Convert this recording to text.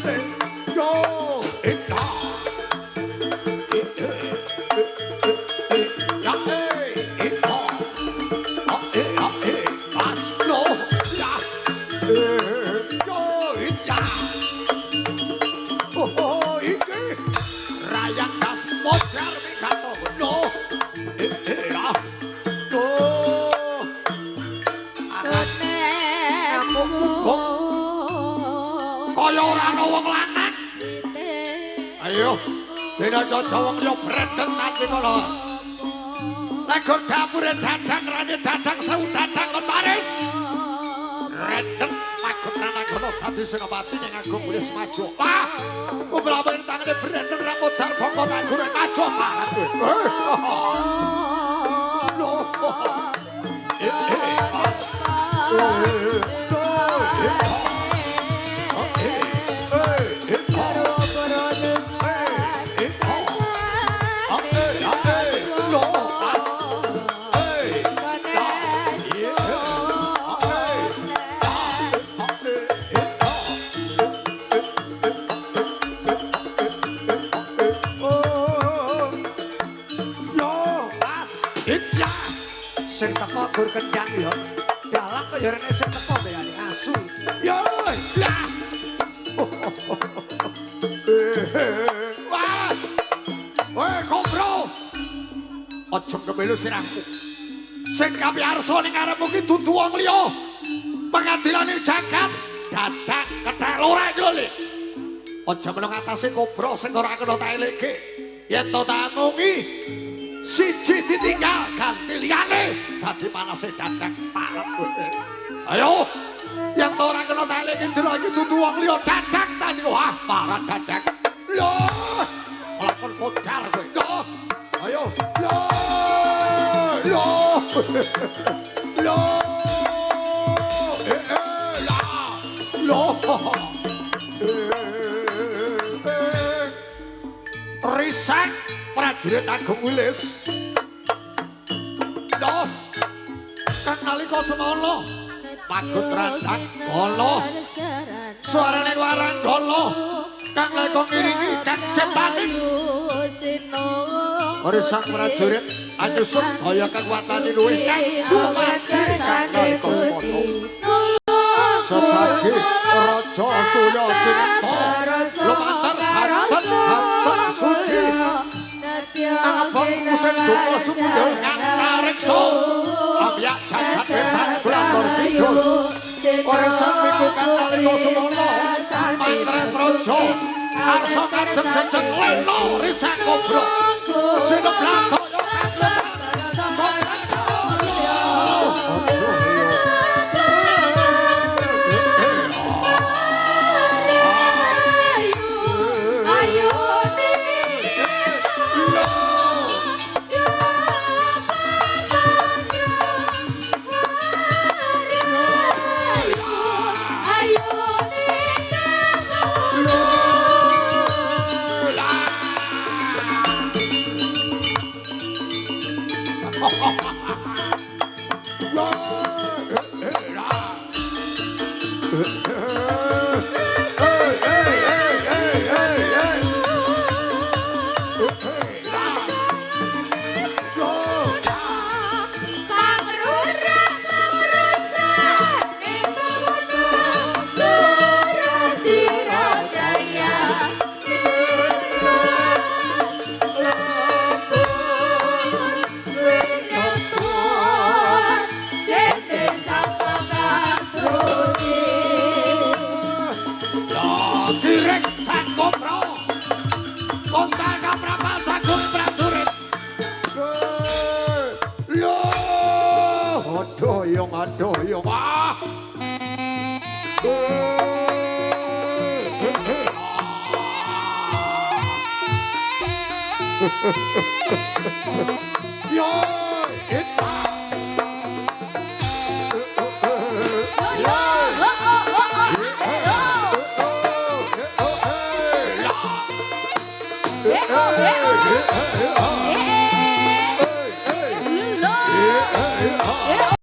gede yo ita kaya ora ana wong lanang. Ayo, dina Jawa wong liya brendeng nganti kono. Lego dapure dadang rane dadang sewu dadang kon Paris. Brendeng magetan kono dadi senopati ning Agung wis maju. Wah, umpamane tangane brendeng ra modar bangka tanggure maju banget kowe. Loh. Sing teko gur kencang ya. Dalang kok ya rene sing teko bayane asu. Ya lah. Wah. Weh, Kopro. Aja kemelu sirahku. Sing kapiarsa ning arepmu ki dudu wong liya. Pengadilane jagat dadang kethek lorek lho, Le. Aja melu ngatasi Kopro sing ora kena tak elekke. Yen to tak amungi siji ditinggal ganti liyane dadi panase dadang parep kowe. Ayo, yen ora kena taleki dina iki dudu wong liya dadang tani wah parah dadang. Lho, lakon modar kowe. Lho. Ayo, lho. Lho. Lho. Lho. Risak prajurit Agung Wilis. Loh, kang nalika semana magut randang golo. Suarane warang golo. Kang leka ngiringi kang cepaning. Risak prajurit anyusun kaya kang watane luwih kang dumadi kang nalika semana. Sesaji raja Surya Cinta lumantar hanten suci. Abang musen duka sumudel ngantarikso Amyak jagat wetan belakor kidul Orisan minggu kantalika semono Mantret rojo Arso kadem jejeng leno Risak Kopro Sinep lato adoh wah. Yo, eta.